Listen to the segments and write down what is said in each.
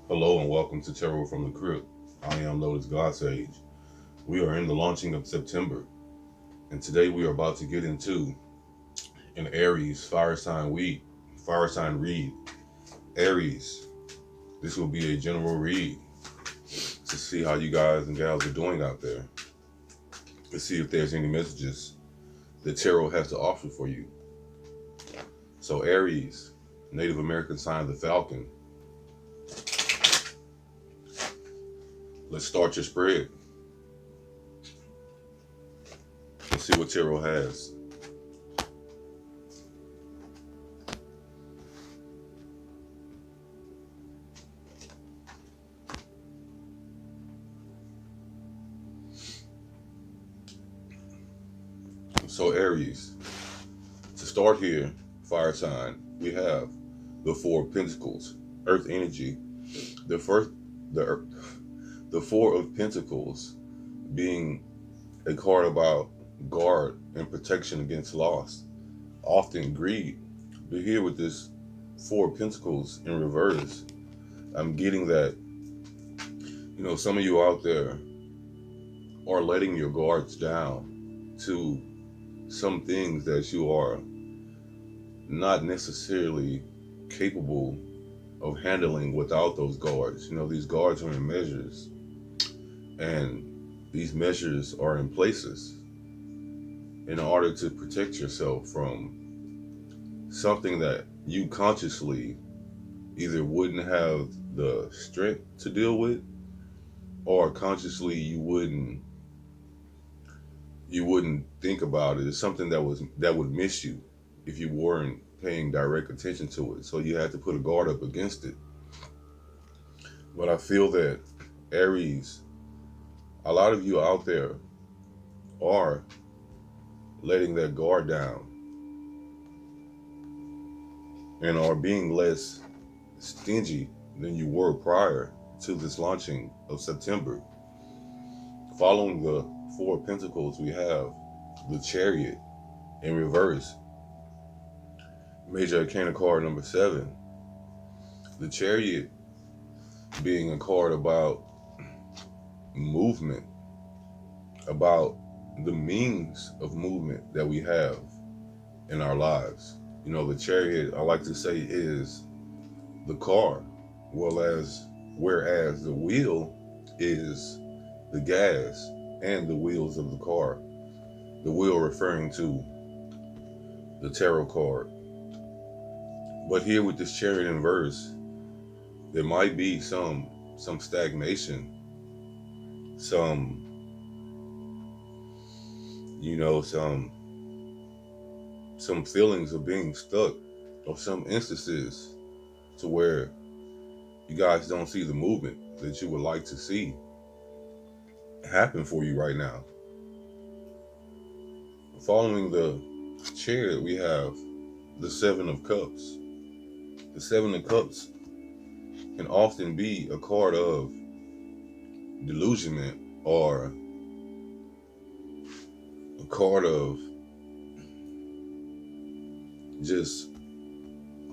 Hello and welcome to Tarot from the Crypt. I am Lotus God Sage. We are in the launching of September, and today we are about to get into an Aries fire sign read. Aries, this will be a general read to see how you guys and gals are doing out there. To see if there's any messages the tarot has to offer for you. So Aries, Native American sign of the Falcon. Let's start your spread. Let's see what tarot has. So Aries, to start here, fire sign, we have the Four of Pentacles, Earth energy. The first, the Four of Pentacles being a card about guard and protection against loss, often greed. But here with this Four of Pentacles in reverse, I'm getting that, some of you out there are letting your guards down to some things that you are not necessarily capable of handling without those guards. These guards are in measures, and these measures are in places in order to protect yourself from something that you consciously either wouldn't have the strength to deal with, or consciously you wouldn't think about it. It's something that would miss you if you weren't paying direct attention to it. So you had to put a guard up against it. But I feel that Aries, a lot of you out there are letting that guard down and are being less stingy than you were prior to this launching of September. Following the Four of Pentacles, we have the Chariot in reverse. Major Arcana card number 7. The Chariot being a card about movement, about the means of movement that we have in our lives. The Chariot, I like to say, is the car, whereas the wheel is the gas and the wheels of the car. The wheel referring to the tarot card. But here with this Chariot in verse, there might be some stagnation, some some feelings of being stuck, or some instances to where you guys don't see the movement that you would like to see happen for you right now. Following the Chariot, we have the Seven of Cups. The Seven of Cups can often be a card of delusionment, or a card of just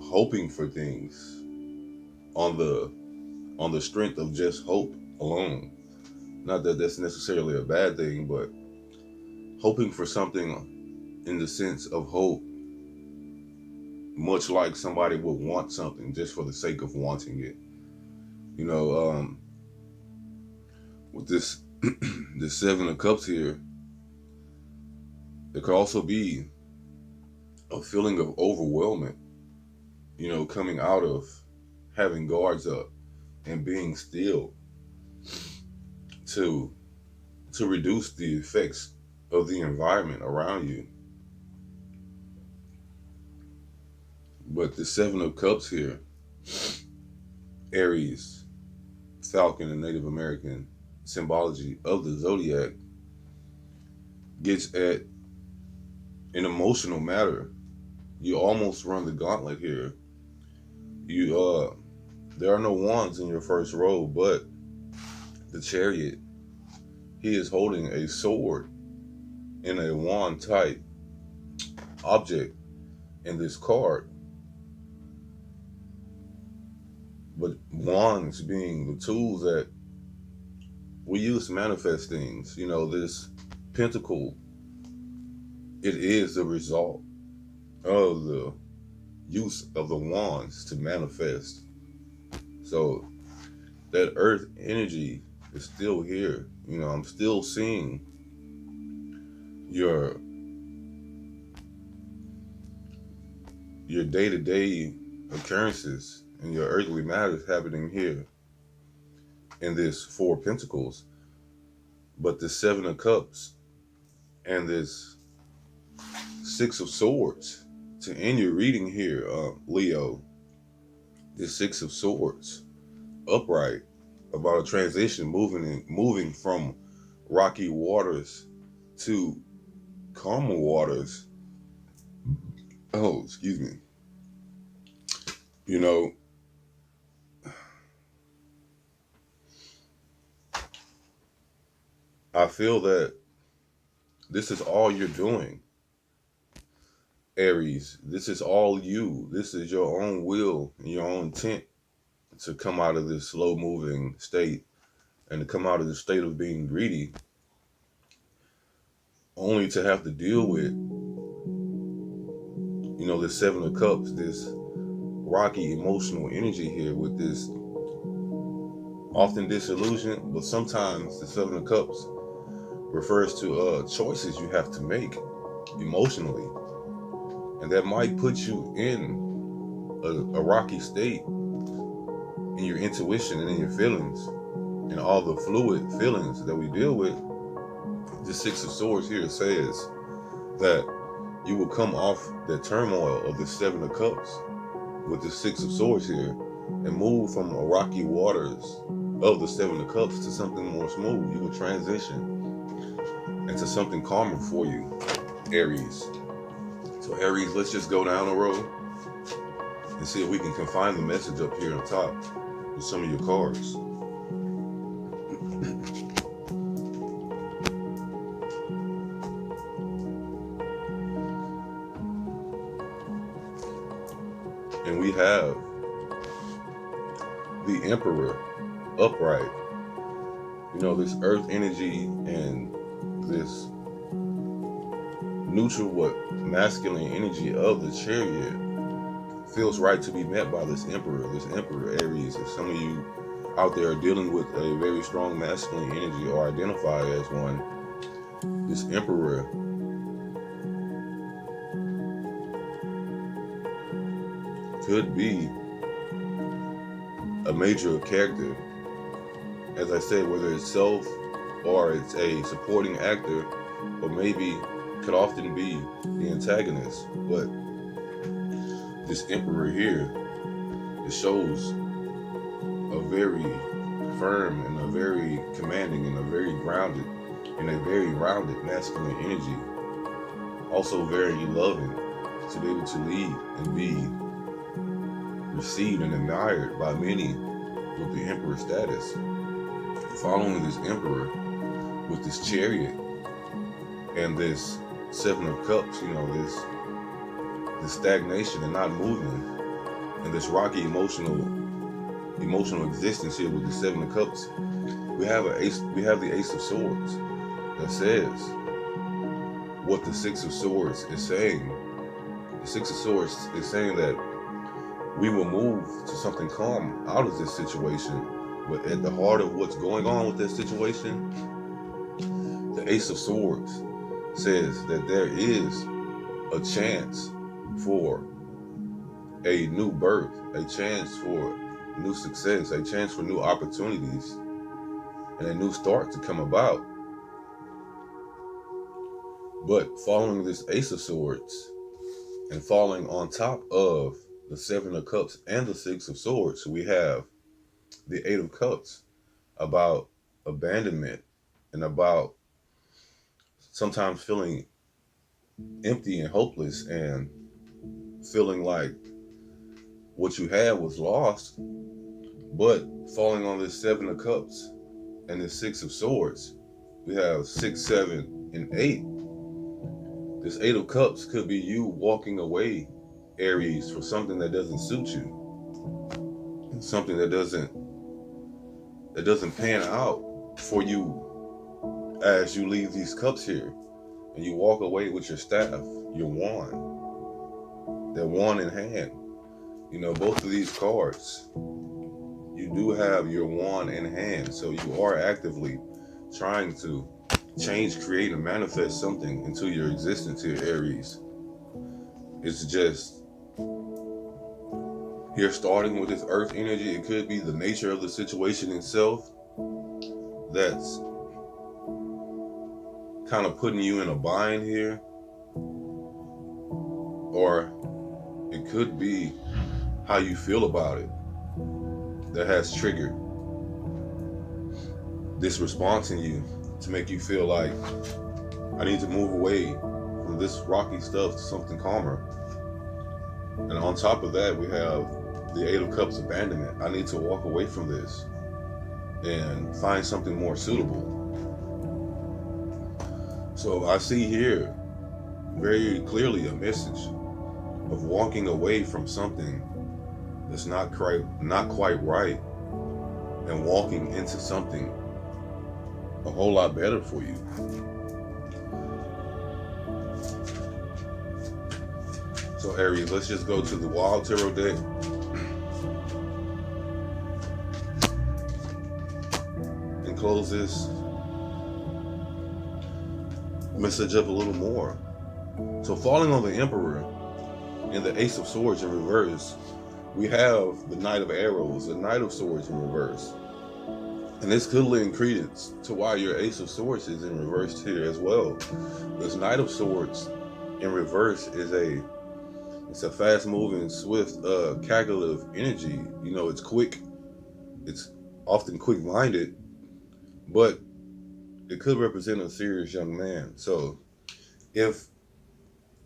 hoping for things on the strength of just hope alone. Not that that's necessarily a bad thing, but hoping for something in the sense of hope, much like somebody would want something just for the sake of wanting it. With this the Seven of Cups here, there could also be a feeling of overwhelmment, coming out of having guards up and being still to reduce the effects of the environment around you. But the Seven of Cups here, Aries, Falcon, and Native American symbology of the zodiac, gets at an emotional matter. You almost run the gauntlet here. There are no wands in your first row, but the Chariot, he is holding a sword in a wand type object in this card. But wands being the tools that we use to manifest things. This pentacle, it is the result of the use of the wands to manifest. So that earth energy is still here. I'm still seeing your day-to-day occurrences and your earthly matters happening here in this Four of Pentacles. But the Seven of Cups and this Six of Swords, to end your reading here, Leo, this Six of Swords, upright, about a transition, moving from rocky waters to calmer waters. Oh, excuse me. You know, I feel that this is all you're doing, Aries. This is all you. This is your own will and your own intent to come out of this slow moving state and to come out of the state of being greedy, only to have to deal with, this Seven of Cups, this rocky emotional energy here with this often disillusion, but sometimes the Seven of Cups refers to choices you have to make emotionally, and that might put you in a rocky state in your intuition and in your feelings and all the fluid feelings that we deal with. The Six of Swords here says that you will come off the turmoil of the Seven of Cups with the Six of Swords here and move from a rocky waters of the Seven of Cups to something more smooth. You will transition into something calmer for you, Aries. So Aries, let's just go down the road and see if we can confine the message up here on top with some of your cards. And we have the Emperor upright. This earth energy and this neutral masculine energy of the Chariot feels right to be met by this Emperor. This Emperor, Aries. If some of you out there are dealing with a very strong masculine energy or identify as one, this Emperor could be a major character. As I said, whether it's self or it's a supporting actor, or maybe could often be the antagonist. But this Emperor here, it shows a very firm and a very commanding and a very grounded and a very rounded masculine energy. Also very loving, to be able to lead and be received and admired by many with the Emperor status. Following this Emperor with this Chariot and this Seven of Cups, this stagnation and not moving, and this rocky emotional existence here with the Seven of Cups, we have the Ace of Swords that says what the Six of Swords is saying. The Six of Swords is saying that we will move to something calm out of this situation. But at the heart of what's going on with this situation, the Ace of Swords says that there is a chance for a new birth, a chance for new success, a chance for new opportunities, and a new start to come about. But following this Ace of Swords and falling on top of the Seven of Cups and the Six of Swords, we have the Eight of Cups, about abandonment and about sometimes feeling empty and hopeless and feeling like what you had was lost. But falling on this Seven of Cups and the Six of Swords, we have 6, 7, and 8. This Eight of Cups could be you walking away, Aries, for something that doesn't suit you. something that doesn't pan out for you as you leave these cups here and you walk away with your staff, your wand, that wand in hand. Both of these cards, you do have your wand in hand, so you are actively trying to change, create, and manifest something into your existence here, Aries. It's just here, starting with this earth energy. It could be the nature of the situation itself that's kind of putting you in a bind here, or it could be how you feel about it that has triggered this response in you to make you feel like, I need to move away from this rocky stuff to something calmer. And on top of that, we have the Eight of Cups, abandonment. I need to walk away from this and find something more suitable. So I see here very clearly a message of walking away from something that's not quite right, and walking into something a whole lot better for you. So Aries, let's just go to the Wild Tarot deck. And close this message up a little more. So falling on the Emperor and the Ace of Swords in reverse, we have the Knight of Arrows, the Knight of Swords in reverse. And this could lend credence to why your Ace of Swords is in reverse here as well. This Knight of Swords in reverse is a fast-moving, swift, calculative energy. It's quick. It's often quick-minded, but it could represent a serious young man. So if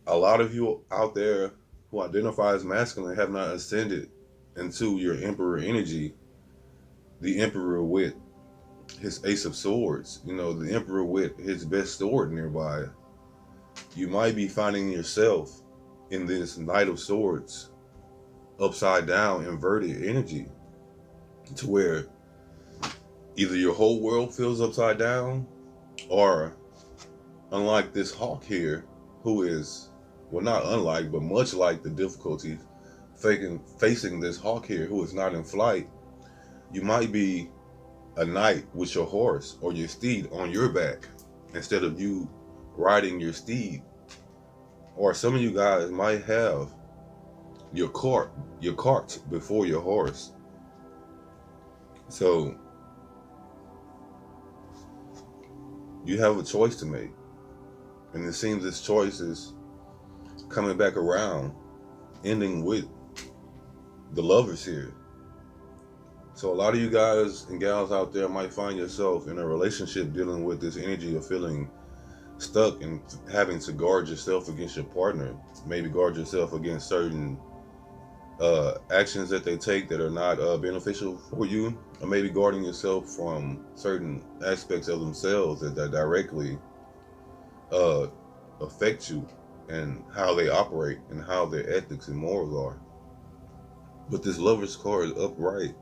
a lot of you out there who identify as masculine have not ascended into your Emperor energy, the Emperor with his Ace of Swords, the Emperor with his best sword nearby, you might be finding yourself in this Knight of Swords upside down, inverted energy, to where either your whole world feels upside down, or unlike this hawk here, who is, well, not unlike, but much like the difficulties facing this hawk here, who is not in flight, you might be a knight with your horse or your steed on your back instead of you riding your steed. Or some of you guys might have your cart before your horse. So you have a choice to make. And it seems this choice is coming back around, ending with the Lovers here. So a lot of you guys and gals out there might find yourself in a relationship dealing with this energy of feeling stuck and having to guard yourself against your partner. Maybe guard yourself against certain actions that they take that are not beneficial for you, or maybe guarding yourself from certain aspects of themselves that directly affect you and how they operate and how their ethics and morals are. But this Lover's card upright,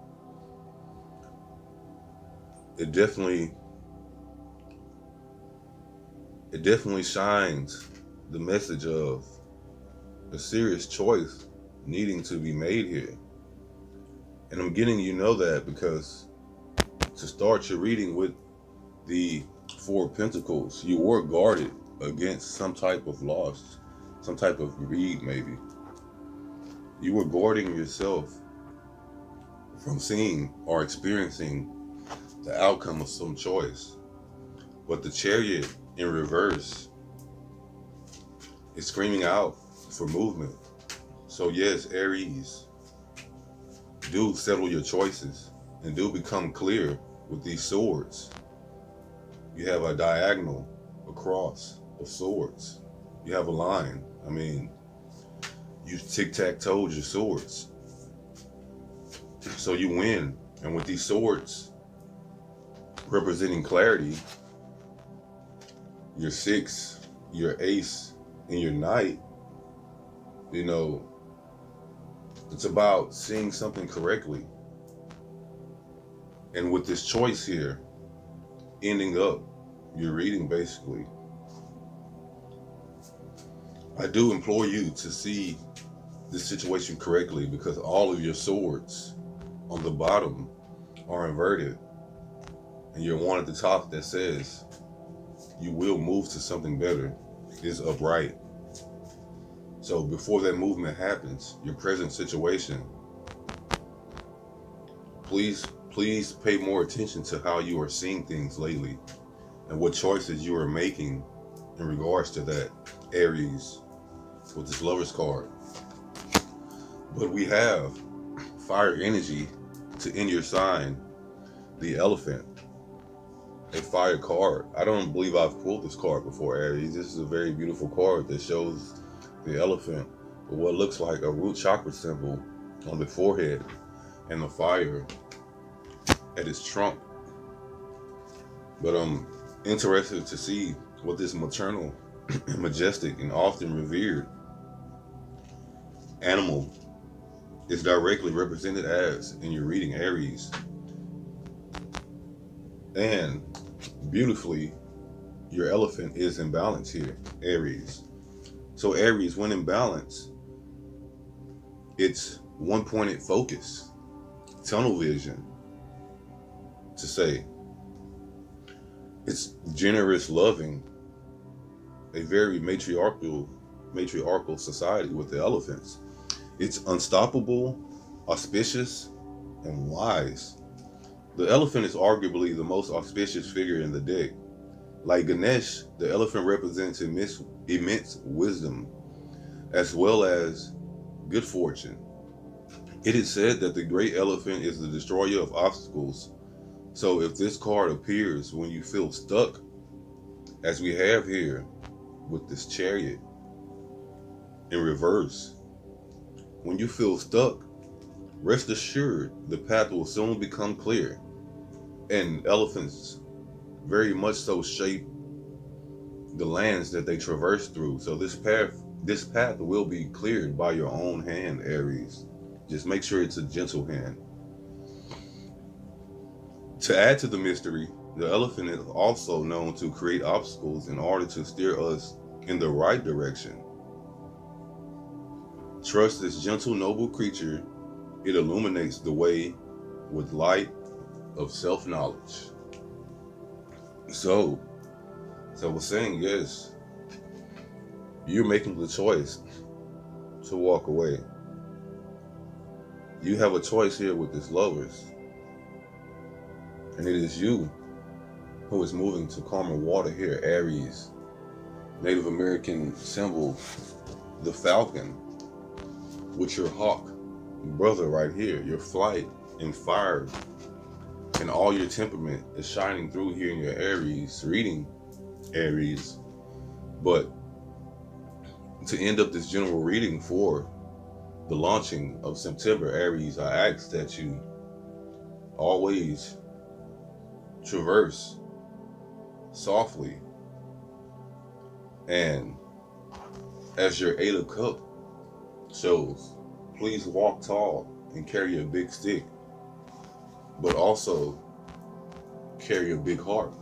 it definitely shines the message of a serious choice needing to be made here. And I'm getting that because to start your reading with the Four of Pentacles, you were guarded against some type of loss, some type of greed maybe. You were guarding yourself from seeing or experiencing the outcome of some choice. But the Chariot in reverse is screaming out for movement. So yes, Aries, do settle your choices and do become clear with these swords. You have a diagonal, a cross of swords. You have a line. I mean, you tic-tac-toed your swords. So you win. And with these swords representing clarity, your six, your ace, and your knight, it's about seeing something correctly. And with this choice here, ending up your reading basically, I do implore you to see this situation correctly, because all of your swords on the bottom are inverted, and your one at the top that says you will move to something better is upright. So before that movement happens, your present situation, please pay more attention to how you are seeing things lately and what choices you are making in regards to that, Aries, with this Lover's card. But we have fire energy to end your sign, the Elephant, a fire card. I don't believe I've pulled this card before, Aries. This is a very beautiful card that shows the elephant with what looks like a root chakra symbol on the forehead and the fire at its trunk. But I'm interested to see what this maternal, majestic, and often revered animal is directly represented as in your reading, Aries. And beautifully, your elephant is in balance here, Aries. So Aries, when in balance, it's one-pointed focus, tunnel vision, to say. It's generous, loving, a very matriarchal society with the elephants. It's unstoppable, auspicious, and wise. The elephant is arguably the most auspicious figure in the deck. Like Ganesh, the elephant represents immense wisdom, as well as good fortune. It is said that the great elephant is the destroyer of obstacles. So if this card appears when you feel stuck, as we have here with this Chariot in reverse, when you feel stuck, rest assured the path will soon become clear. And elephants very much so shape the lands that they traverse through. So this path will be cleared by your own hand, Aries. Just make sure it's a gentle hand. To add to the mystery, the elephant is also known to create obstacles in order to steer us in the right direction. Trust this gentle, noble creature. It illuminates the way with light of self-knowledge. So we're saying, yes, you're making the choice to walk away. You have a choice here with this Lovers. And it is you who is moving to calmer water here, Aries. Native American symbol, the falcon, with your hawk brother right here, your flight and fire and all your temperament is shining through here in your Aries reading, Aries. But to end up this general reading for the launching of September, Aries, I ask that you always traverse softly, and as your Eight of Cups shows, please walk tall and carry a big stick, but also carry a big heart.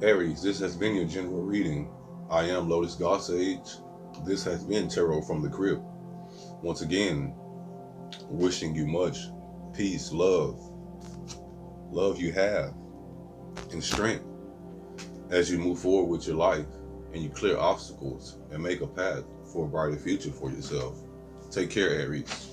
Aries, this has been your general reading. I am Lotus God Sage. This has been Tarot from the Crypt. Once again, wishing you much peace, love you have, and strength as you move forward with your life and you clear obstacles and make a path for a brighter future for yourself. Take care, Aries.